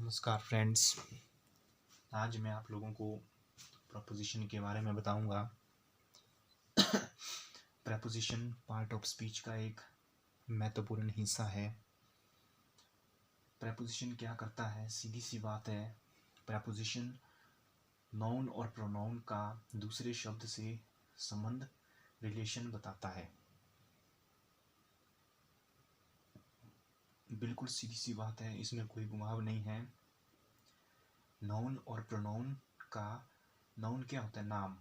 नमस्कार फ्रेंड्स। आज मैं आप लोगों को प्रपोजिशन के बारे में बताऊंगा। प्रपोजिशन पार्ट ऑफ स्पीच का एक महत्वपूर्ण हिस्सा है। प्रपोजिशन क्या करता है? सीधी सी बात है, प्रपोजिशन नाउन और प्रोनाउन का दूसरे शब्द से संबंध, रिलेशन बताता है। बिल्कुल सीधी सी बात है, इसमें कोई घुमाव नहीं है। नाउन और प्रोनाउन का, नाउन क्या होता है? नाम।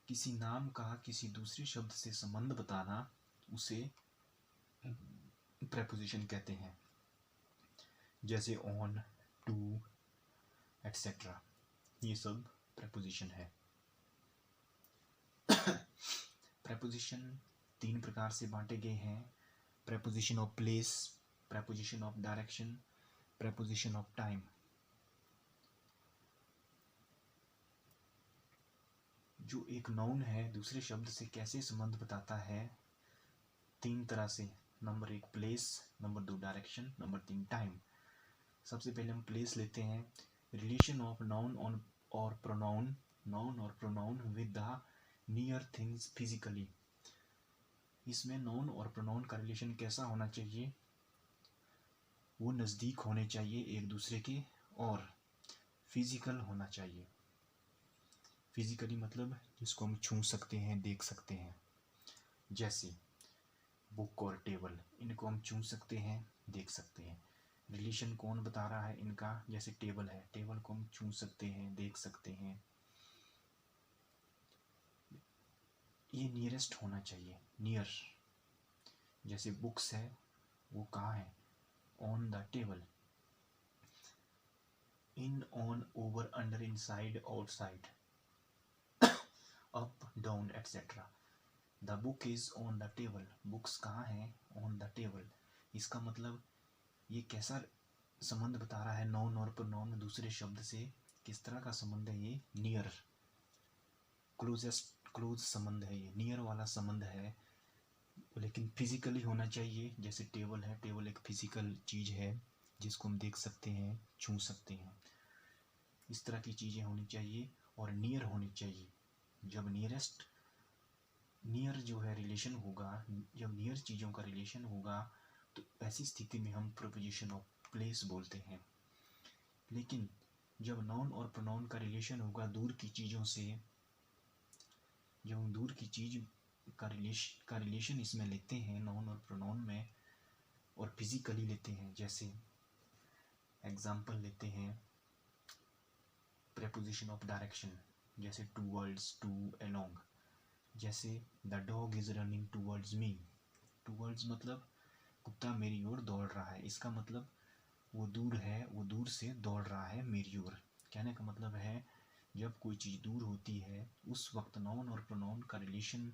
किसी नाम का किसी दूसरे शब्द से संबंध बताना, उसे प्रेपोजिशन कहते हैं। जैसे ऑन, टू, एटसेट्रा, ये सब प्रेपोजिशन है। प्रेपोजिशन तीन प्रकार से बांटे गए हैं: preposition of place, preposition of direction, preposition of time. जो एक नाउन है दूसरे शब्द से कैसे संबंध बताता है? तीन तरह से। Number 1 place, number 2 direction, number 3 time. सबसे पहले हम प्लेस लेते हैं। रिलेशन ऑफ नाउन ऑन और प्रोनाउन, नाउन और pronoun with the near things physically. इसमें नाउन और प्रोनाउन का रिलेशन कैसा होना चाहिए? वो नज़दीक होने चाहिए एक दूसरे के, और फिजिकल होना चाहिए। फिजिकली मतलब जिसको हम छू सकते हैं, देख सकते हैं। जैसे बुक और टेबल, इनको हम छू सकते हैं, देख सकते हैं। रिलेशन कौन बता रहा है इनका? जैसे टेबल है, टेबल को हम छू सकते हैं, देख सकते हैं। ये नियरेस्ट होना चाहिए, नियर। जैसे बुक्स है, वो कहाँ है? On the table. In, on, over, under, inside, outside, up, down, etcetera. The book is on the table. Books कहाँ है? On the table. इसका मतलब ये कैसा संबंध बता रहा है? नाउन और प्रोनाउन दूसरे शब्द से किस तरह का संबंध है? ये नियर, क्लोज संबंध है। ये नियर वाला संबंध है, लेकिन फिजिकली होना चाहिए। जैसे टेबल है, टेबल एक फिजिकल चीज़ है जिसको हम देख सकते हैं, छू सकते हैं। इस तरह की चीज़ें होनी चाहिए और नियर होनी चाहिए। जब नियर जो है रिलेशन होगा, जब नियर चीज़ों का रिलेशन होगा, तो ऐसी स्थिति में हम प्रीपोजिशन ऑफ प्लेस बोलते हैं। लेकिन जब नाउन और प्रोनाउन का रिलेशन होगा दूर की चीज़ों से, जब हम दूर की चीज़ का रिलेशन इसमें लेते हैं नाउन और प्रोनाउन में, और फिजिकली लेते हैं। जैसे एग्जाम्पल लेते हैं प्रेपोजिशन ऑफ डायरेक्शन, जैसे टूवर्ड्स, टू, अलोंग। जैसे the dog is running towards me. Towards मतलब कुत्ता मेरी ओर दौड़ रहा है। इसका मतलब वो दूर है, वो दूर से दौड़ रहा है मेरी ओर। कहने का मतलब है, जब कोई चीज़ दूर होती है उस वक्त नाउन और प्रोनाउन का रिलेशन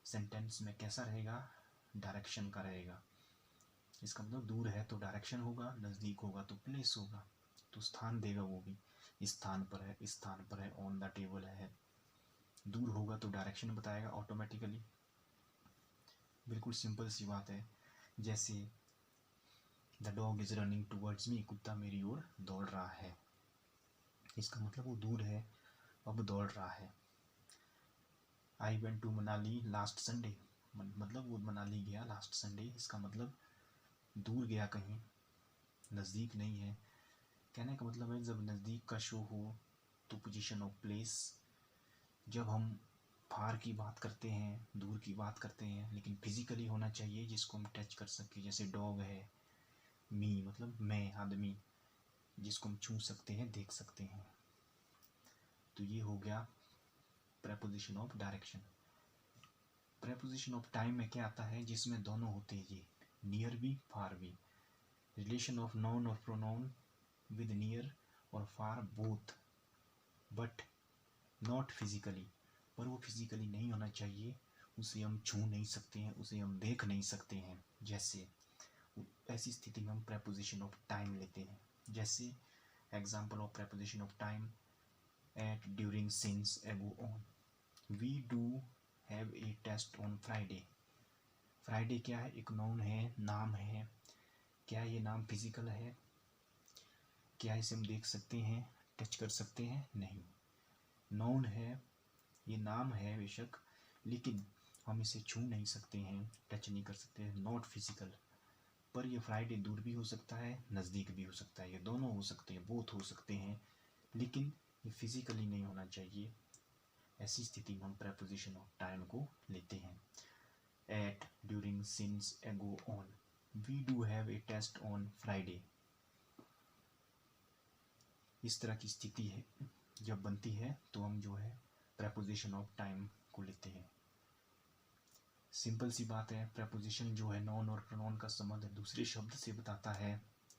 सेंटेंस में कैसा रहेगा? डायरेक्शन का रहेगा। इसका मतलब दूर है तो डायरेक्शन होगा, नज़दीक होगा तो प्लेस होगा, तो स्थान देगा वो भी। इस स्थान पर है, इस स्थान पर है, ऑन द टेबल है। दूर होगा तो डायरेक्शन बताएगा ऑटोमेटिकली। बिल्कुल सिंपल सी बात है। जैसे the dog is running towards me, कुत्ता मेरी ओर दौड़ रहा है। इसका मतलब वो दूर है, अब दौड़ रहा है। I went to Manali last Sunday, मतलब वो मनाली गया लास्ट संडे। इसका मतलब दूर गया कहीं, नज़दीक नहीं है। कहने का मतलब है, जब नज़दीक का शो हो तो पोजीशन ऑफ प्लेस। जब हम फार की बात करते हैं, दूर की बात करते हैं, लेकिन फिजिकली होना चाहिए जिसको हम टच कर सके। जैसे डॉग है, मी मतलब मैं, आदमी, जिसको हम छू सकते हैं, देख सकते हैं। तो ये हो गया preposition of direction. Preposition of time में क्या आता है? जिसमें दोनों होते हैं, ये नियर भी, फार भी। रिलेशन ऑफ नाउन और प्रोनाउन विद नियर और फार बोथ, बट नॉट फिजिकली। पर वो फिजिकली नहीं होना चाहिए, उसे हम छू नहीं सकते हैं, उसे हम देख नहीं सकते हैं। जैसे ऐसी स्थिति में हम प्रेपोजिशन ऑफ टाइम लेते हैं। जैसे example of preposition of time: at, during, since, ago, on. We do have a test on Friday. Friday क्या है? एक नाउन है, नाम है। क्या ये नाम फिजिकल है? क्या इसे हम देख सकते हैं, टच कर सकते हैं? नहीं। नाउन है, ये नाम है बेशक, लेकिन हम इसे छू नहीं सकते हैं, टच नहीं कर सकते हैं, नॉट फिजिकल। पर ये फ्राइडे दूर भी हो सकता है, नज़दीक भी हो सकता है, ये दोनों हो सकते हैं, बोथ हो सकते हैं, लेकिन ये फिजिकली नहीं होना चाहिए। ऐसी स्थिति में हम प्रेपोजिशन ऑफ टाइम को लेते हैं। At, during, since, ago, on. We do have a test on Friday. इस तरह की स्थिति है जब बनती है तो हम जो है प्रेपोजिशन ऑफ टाइम को लेते हैं। सिंपल सी बात है, प्रेपोजिशन जो है नाउन और प्रोनाउन का संबंध दूसरे शब्द से बताता है।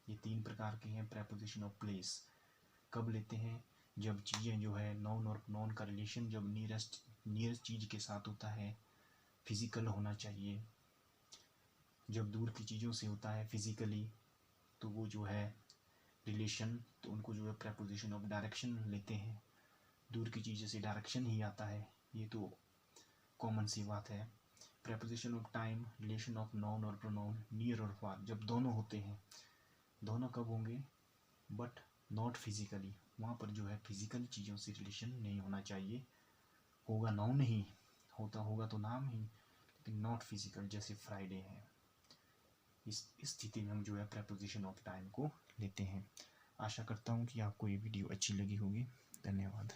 ये 3 प्रकार के हैं। प्रेपोजिशन ऑफ प्लेस कब लेते हैं? जब चीज़ें जो है नाउन और प्रोनाउन का रिलेशन जब नियरेस्ट चीज़ के साथ होता है, फिजिकल होना चाहिए। जब दूर की चीज़ों से होता है फिजिकली, तो वो जो है रिलेशन, तो उनको जो है प्रेपोजिशन ऑफ डायरेक्शन लेते हैं। दूर की चीज़ों से डायरेक्शन ही आता है, ये तो कॉमन सी बात है। Preposition of time, relation of noun और प्रोनाउन, नियर और फार, जब दोनों होते हैं। दोनों कब होंगे? बट नॉट फिजिकली, वहाँ पर जो है फिजिकल चीज़ों से रिलेशन नहीं होना चाहिए। होगा नाउन ही, होगा तो नाम ही, लेकिन नॉट फिजिकल, जैसे फ्राइडे है। इस स्थिति में हम जो है प्रेपोजिशन ऑफ टाइम को लेते हैं। आशा करता हूँ कि आपको ये वीडियो अच्छी लगी होगी। धन्यवाद।